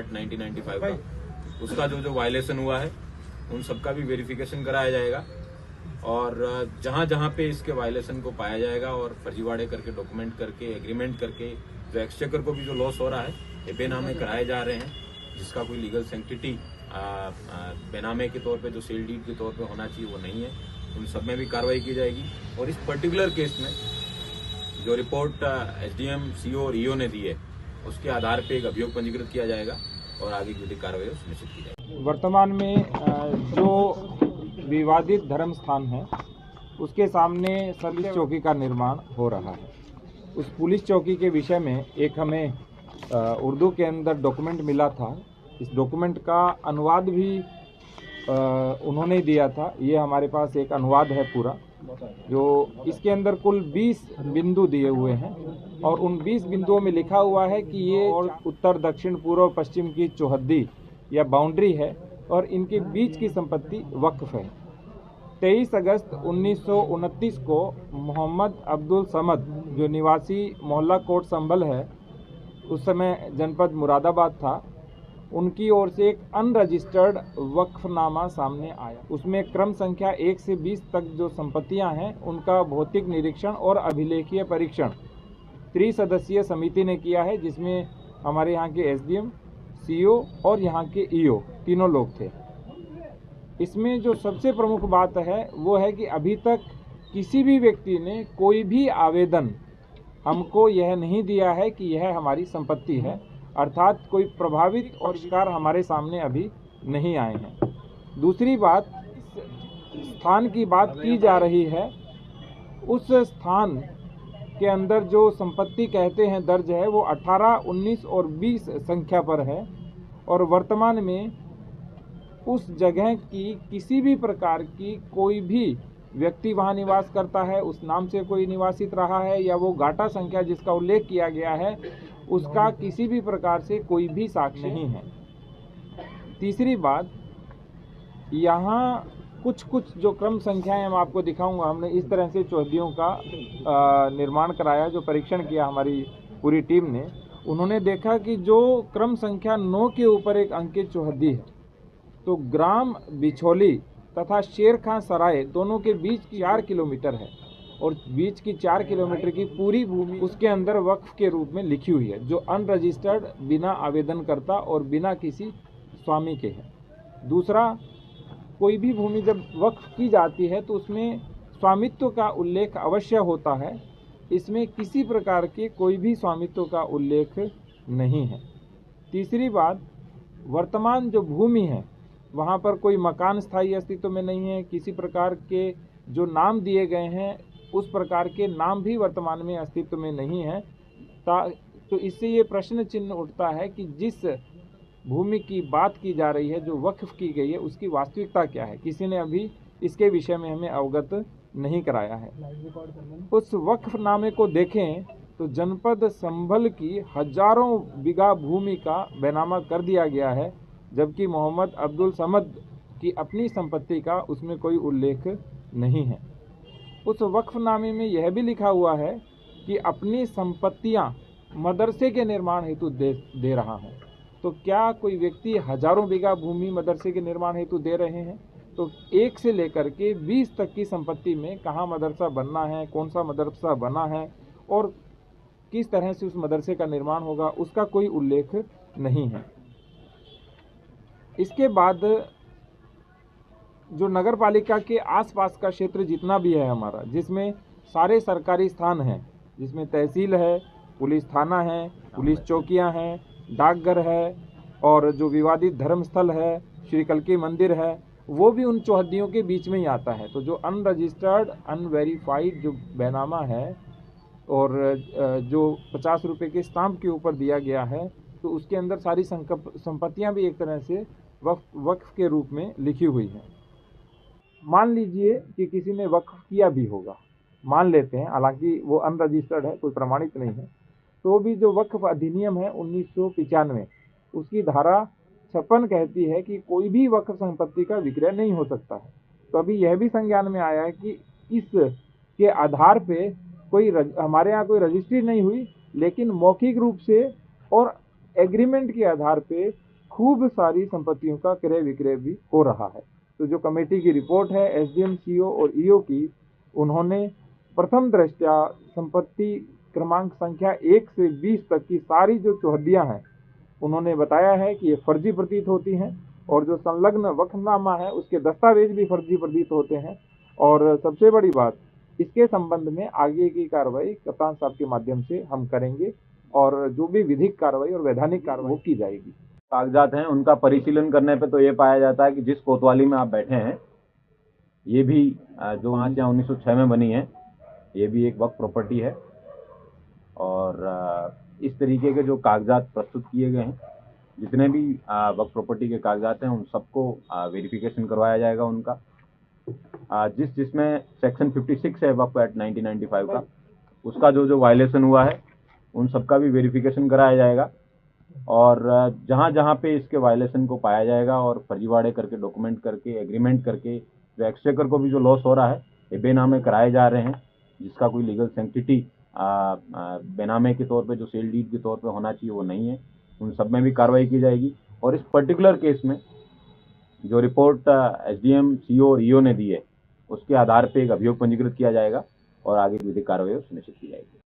Act 1995 का, उसका जो वायलेशन हुआ है उन सबका भी वेरिफिकेशन कराया जाएगा। और जहां जहां पे इसके वायलेशन को पाया जाएगा और फर्जीवाड़े करके डॉक्यूमेंट करके एग्रीमेंट करके जो एक्सचेकर को भी जो लॉस हो रहा है ये बेनामे कराए जा रहे हैं, जिसका कोई लीगल सेंटिटी बेनामे के तौर पे जो सेल डीड के तौर पे होना चाहिए वो नहीं है, उन सब में भी कार्रवाई की जाएगी। और इस पर्टिकुलर केस में जो रिपोर्ट एसडीएम, सीओ और ईओ ने दी है उसके आधार पे एक अभियोग पंजीकृत किया जाएगा और आगे की विधिक कार्रवाई सुनिश्चित की जाएगी। वर्तमान में जो विवादित धर्म स्थान है उसके सामने पुलिस चौकी का निर्माण हो रहा है। उस पुलिस चौकी के विषय में एक हमें उर्दू के अंदर डॉक्यूमेंट मिला था। इस डॉक्यूमेंट का अनुवाद भी उन्होंने दिया था। ये हमारे पास एक अनुवाद है पूरा, जो इसके अंदर कुल 20 बिंदु दिए हुए हैं और उन 20 बिंदुओं में लिखा हुआ है कि ये उत्तर, दक्षिण, पूर्व, पश्चिम की चौहद्दी या बाउंड्री है और इनके बीच की संपत्ति वक्फ है। 23 अगस्त 1929 को मोहम्मद अब्दुल समद, जो निवासी मोहल्ला कोट संभल है, उस समय जनपद मुरादाबाद था, उनकी ओर से एक अनरजिस्टर्ड वक्फनामा सामने आया। उसमें क्रम संख्या 1 से 20 तक जो संपत्तियां हैं उनका भौतिक निरीक्षण और अभिलेखीय परीक्षण त्रिसदस्यीय समिति ने किया है, जिसमें हमारे यहाँ के एसडीएम, सीओ और यहाँ के ईओ तीनों लोग थे। इसमें जो सबसे प्रमुख बात है वो है कि अभी तक किसी भी व्यक्ति ने कोई भी आवेदन हमको यह नहीं दिया है कि यह हमारी संपत्ति है, अर्थात कोई प्रभावित और शिकार हमारे सामने अभी नहीं आए हैं। दूसरी बात, स्थान की बात की जा रही है, उस स्थान के अंदर जो संपत्ति कहते हैं दर्ज है वो 18, 19 और 20 संख्या पर है और वर्तमान में उस जगह की किसी भी प्रकार की कोई भी व्यक्ति वहां निवास करता है, उस नाम से कोई निवासित रहा है या वो गाटा संख्या जिसका उल्लेख किया गया है उसका किसी भी प्रकार से कोई भी साक्ष्य नहीं है। तीसरी बात, यहाँ कुछ जो क्रम संख्याएं मैं आपको दिखाऊंगा, हमने इस तरह से चौहद्दियों का निर्माण कराया, जो परीक्षण किया हमारी पूरी टीम ने। उन्होंने देखा कि जो क्रम संख्या 9 के ऊपर एक अंकित चौहद्दी है, तो ग्राम बिछोली तथा शेर खां सराय दोनों के बीच 4 किलोमीटर है और बीच की 4 किलोमीटर की पूरी भूमि उसके अंदर वक्फ के रूप में लिखी हुई है, जो अनरजिस्टर्ड, बिना आवेदनकर्ता और बिना किसी स्वामी के है। दूसरा, कोई भी भूमि जब वक्फ की जाती है तो उसमें स्वामित्व का उल्लेख अवश्य होता है, इसमें किसी प्रकार के कोई भी स्वामित्व का उल्लेख नहीं है। तीसरी बात, वर्तमान जो भूमि है वहाँ पर कोई मकान स्थायी अस्तित्व में नहीं है, किसी प्रकार के जो नाम दिए गए हैं उस प्रकार के नाम भी वर्तमान में अस्तित्व में नहीं है। तो इससे ये प्रश्न चिन्ह उठता है कि जिस भूमि की बात की जा रही है, जो वक्फ की गई है, उसकी वास्तविकता क्या है, किसी ने अभी इसके विषय में हमें अवगत नहीं कराया है। उस वक्फनामे को देखें तो जनपद संभल की हजारों बीघा भूमि का बैनामा कर दिया गया है, जबकि मोहम्मद अब्दुल समद की अपनी संपत्ति का उसमें कोई उल्लेख नहीं है। उस वक्फनामे में यह भी लिखा हुआ है कि अपनी संपत्तियां मदरसे के निर्माण हेतु दे रहा हूं। तो क्या कोई व्यक्ति हजारों बीघा भूमि मदरसे के निर्माण हेतु दे रहे हैं? तो 1 से लेकर के 20 तक की संपत्ति में कहाँ मदरसा बनना है, कौन सा मदरसा बना है और किस तरह से उस मदरसे का निर्माण होगा, उसका कोई उल्लेख नहीं है। इसके बाद जो नगर पालिका के आसपास का क्षेत्र जितना भी है हमारा, जिसमें सारे सरकारी स्थान हैं, जिसमें तहसील है, पुलिस थाना है, पुलिस चौकियां हैं, डाकघर है और जो विवादित धर्मस्थल है, श्री कल्की मंदिर है, वो भी उन चौहद्दियों के बीच में ही आता है। तो जो अनरजिस्टर्ड, अनवेरीफाइड जो बैनामा है और जो 50 रुपये के स्टाम्प के ऊपर दिया गया है, तो उसके अंदर सारी संपत्तियां भी एक तरह से वक्फ के रूप में लिखी हुई हैं। मान लीजिए कि किसी ने वक्फ किया भी होगा, मान लेते हैं, हालांकि वो अनरजिस्टर्ड है, कोई प्रमाणित नहीं है, तो भी जो वक्फ अधिनियम है 1995, उसकी धारा 56 कहती है कि कोई भी वक्फ संपत्ति का विक्रय नहीं हो सकता है। तो अभी यह भी संज्ञान में आया है कि इस के आधार पे कोई हमारे यहाँ कोई रजिस्ट्री नहीं हुई, लेकिन मौखिक रूप से और एग्रीमेंट के आधार पे खूब सारी संपत्तियों का क्रय विक्रय भी हो रहा है। तो जो कमेटी की रिपोर्ट है एसडीएम, सीओ और ईओ की, उन्होंने प्रथम दृष्टया संपत्ति क्रमांक संख्या 1 से 20 तक की सारी जो चौहद्दियां हैं, उन्होंने बताया है कि ये फर्जी प्रतीत होती हैं और जो संलग्न वक्फनामा है उसके दस्तावेज भी फर्जी प्रतीत होते हैं। और सबसे बड़ी बात, इसके संबंध में आगे की कार्रवाई कप्तान साहब के माध्यम से हम करेंगे और जो भी विधिक कार्रवाई और वैधानिक कार्रवाई वो की जाएगी। कागजात हैं उनका परिशीलन करने पे तो ये पाया जाता है कि जिस कोतवाली में आप बैठे हैं ये भी जो 5 या 1906 में बनी है, ये भी एक वक्फ प्रॉपर्टी है। और इस तरीके के जो कागजात प्रस्तुत किए गए हैं, जितने भी वक्फ प्रॉपर्टी के कागजात हैं, उन सबको वेरिफिकेशन करवाया जाएगा उनका। जिसमें सेक्शन 56 है वक्फ एक्ट 1995 का, उसका जो वायलेशन हुआ है उन सबका भी वेरिफिकेशन कराया जाएगा। और जहाँ जहाँ पे इसके वायलेशन को पाया जाएगा और फर्जीवाड़े करके डॉक्यूमेंट करके एग्रीमेंट करके जो एक्सचेकर को भी जो लॉस हो रहा है, ये बेनामे कराए जा रहे हैं, जिसका कोई लीगल सेंटिटी बेनामे के तौर पे जो सेल डीड के तौर पे होना चाहिए वो नहीं है, उन सब में भी कार्रवाई की जाएगी। और इस पर्टिकुलर केस में जो रिपोर्ट एसडीएम, सीओ और ईओ ने दी है, उसके आधार पे एक अभियोग पंजीकृत किया जाएगा और आगे विधिक कार्रवाई सुनिश्चित की जाएगी।